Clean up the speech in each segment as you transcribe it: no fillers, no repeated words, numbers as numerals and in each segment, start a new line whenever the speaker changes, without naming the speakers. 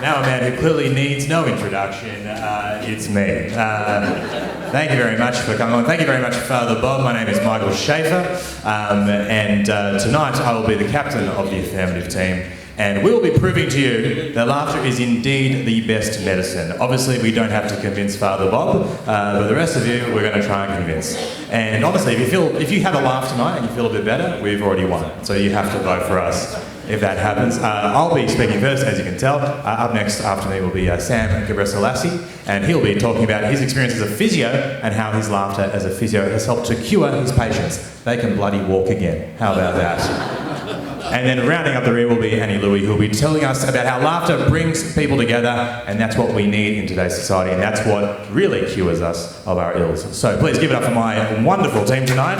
Now a man who clearly needs no introduction, it's me. Thank you very much for coming on. Thank you very much, Father Bob. My name is Michael Shafer, and tonight I will be the captain of the affirmative team, and we will be proving to you that laughter is indeed the best medicine. Obviously, we don't have to convince Father Bob, but the rest of you, we're going to try and convince. And honestly, if you have a laugh tonight and you feel a bit better, we've already won. So you have to vote for us if that happens. I'll be speaking first, as you can tell. Up next after me will be Sam Gabressalassi, and he'll be talking about his experience as a physio and how his laughter as a physio has helped to cure his patients. They can bloody walk again. How about that? And then rounding up the rear will be Annie Louie, who will be telling us about how laughter brings people together, and that's what we need in today's society, and that's what really cures us of our ills. So please give it up for my wonderful team tonight.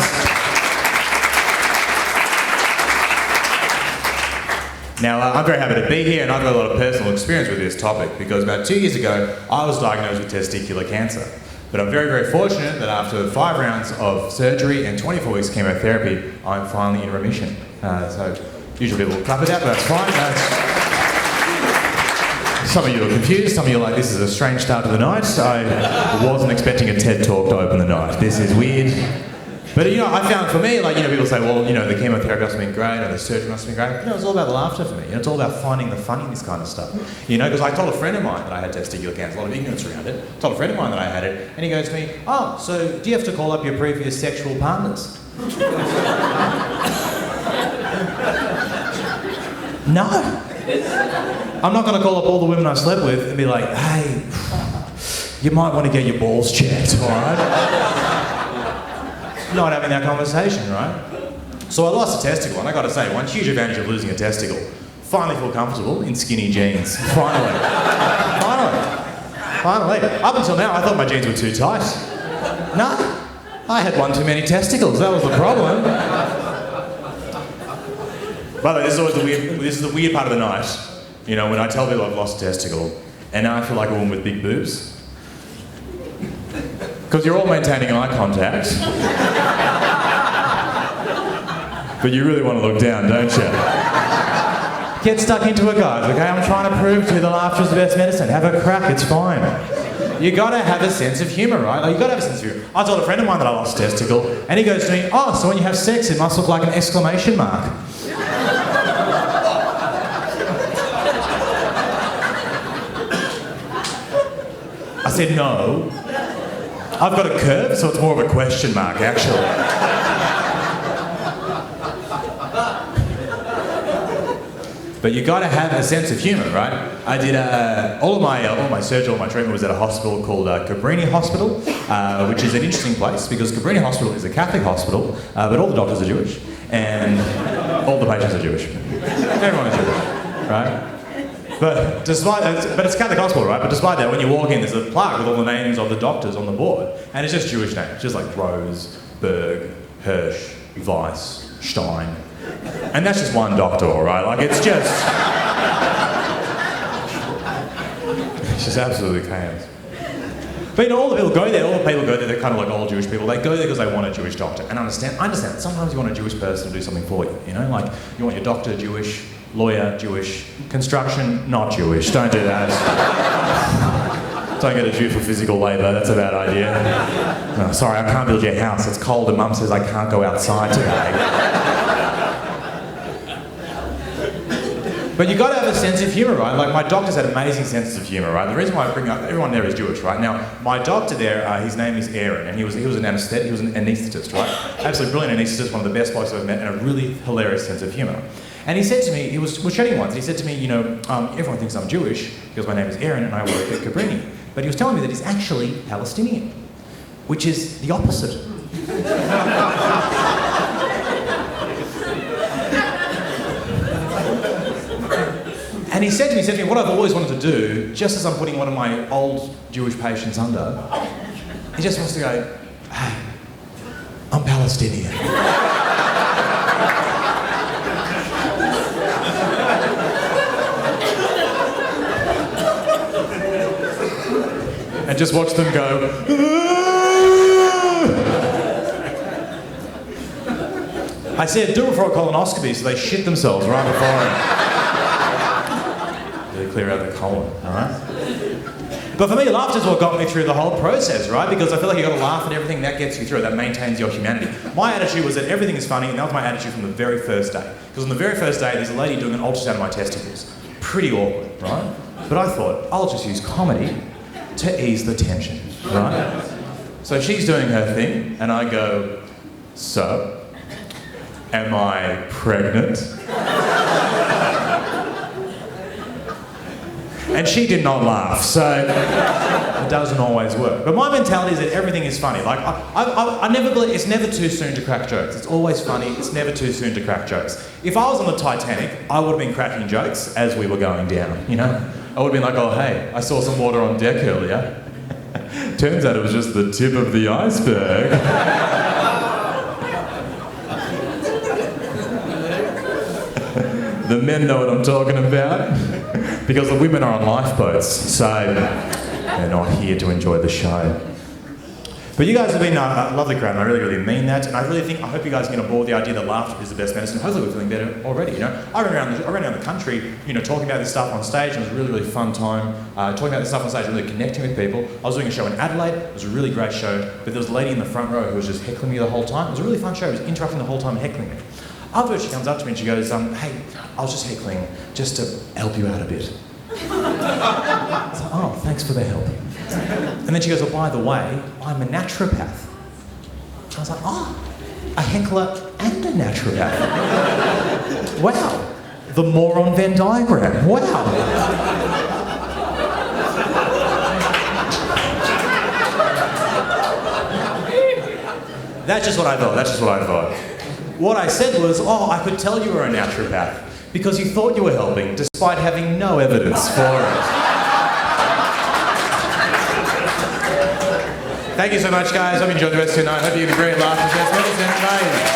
Now, I'm very happy to be here, and I've got a lot of personal experience with this topic, because about 2 years ago, I was diagnosed with testicular cancer. But I'm very, very fortunate that after 5 rounds of surgery and 24 weeks of chemotherapy, I'm finally in remission. So usually people will clap it out, but that's fine. Some of you are confused, some of you are like, this is a strange start to the night. I wasn't expecting a TED Talk to open the night. This is weird. But, I found for me, people say, well, the chemotherapy must have been great, or the surgery must have been great. It's all about the laughter for me. It's all about finding the fun in this kind of stuff. Because I told a friend of mine that I had testicular cancer, a lot of ignorance around it. I told a friend of mine that I had it, and he goes to me, oh, so do you have to call up your previous sexual partners? No. I'm not going to call up all the women I've slept with and be like, hey, you might want to get your balls checked, all right? Not having that conversation, right? So I lost a testicle, and I got to say, one huge advantage of losing a testicle, finally feel comfortable in skinny jeans. Finally. Up until now, I thought my jeans were too tight. No, I had one too many testicles. That was the problem. By the way, this is the weird part of the night. When I tell people I've lost a testicle, and now I feel like a woman with big boobs. Because you're all maintaining eye contact. But you really want to look down, don't you? Get stuck into it, guys, okay? I'm trying to prove to you the laughter is the best medicine. Have a crack, it's fine. You gotta have a sense of humour, right? You gotta have a sense of humour. I told a friend of mine that I lost a testicle, and he goes to me, oh, so when you have sex, it must look like an exclamation mark. I said, no. I've got a curve, so it's more of a question mark, actually. But you got to have a sense of humour, right? I did all my surgery, all my treatment was at a hospital called Cabrini Hospital, which is an interesting place because Cabrini Hospital is a Catholic hospital, but all the doctors are Jewish, and all the patients are Jewish. Everyone is Jewish, right? But it's a Catholic hospital, right? But despite that, when you walk in, there's a plaque with all the names of the doctors on the board, and it's just Jewish names, just like Rose, Berg, Hirsch, Weiss, Stein, and that's just one doctor, all right? It's just absolutely chaos. But all the people go there, they're kind of like old Jewish people, they go there because they want a Jewish doctor. And I understand, sometimes you want a Jewish person to do something for you, Like, you want your doctor Jewish, lawyer Jewish, construction not Jewish, don't do that. Don't get a Jew for physical labour, that's a bad idea. No, sorry, I can't build your house, it's cold and Mum says I can't go outside today. But you've got to have a sense of humour, right? Like, my doctor's had amazing senses of humour, right? The reason why I bring up, everyone there is Jewish, right? Now, my doctor there, his name is Aaron, and he was an anaesthetist, right? Absolutely brilliant anaesthetist, one of the best blokes I've ever met, and a really hilarious sense of humour. And he said to me, we're chatting once, he said to me, everyone thinks I'm Jewish because my name is Aaron and I work at Cabrini. But he was telling me that he's actually Palestinian, which is the opposite. And he said to me, what I've always wanted to do, just as I'm putting one of my old Jewish patients under, he just wants to go, hey, I'm Palestinian. And just watch them go, I said, do it for a colonoscopy, so they shit themselves right before it. Really clear out the colon, all right? But for me, laughter is what got me through the whole process, right? Because I feel like you've got to laugh at everything, that gets you through, that maintains your humanity. My attitude was that everything is funny, and that was my attitude from the very first day. Because on the very first day, there's a lady doing an ultrasound of my testicles. Pretty awkward, right? But I thought, I'll just use comedy to ease the tension, right? So she's doing her thing, and I go, so, am I pregnant? And she did not laugh, so it doesn't always work. But my mentality is that everything is funny. Like, I never believe, it's never too soon to crack jokes. It's always funny, it's never too soon to crack jokes. If I was on the Titanic, I would have been cracking jokes as we were going down, you know? I would have been like, oh hey, I saw some water on deck earlier. Turns out it was just the tip of the iceberg. The men know what I'm talking about. Because the women are on lifeboats, so they're not here to enjoy the show. But you guys have been a lovely crowd, and I really, really mean that. And I hope you guys are going to board the idea that laughter is the best medicine. Hopefully we're feeling better already, you know. I ran around the country, you know, talking about this stuff on stage, and it was a really, really fun time. Talking about this stuff on stage, really connecting with people. I was doing a show in Adelaide, it was a really great show, but there was a lady in the front row who was just heckling me the whole time. It was a really fun show, she was interrupting the whole time and heckling me. Afterwards she comes up to me and she goes, hey, I was just heckling, just to help you out a bit. I was like, oh, thanks for the help. And then she goes, oh, by the way, I'm a naturopath. I was like, oh, a heckler and a naturopath. Wow, the moron Venn diagram, wow. That's just what I thought. What I said was, oh, I could tell you were a naturopath because you thought you were helping despite having no evidence for it. Thank you so much, guys. Hope you enjoyed the rest of your night. Hope you have a great laugh. Bye.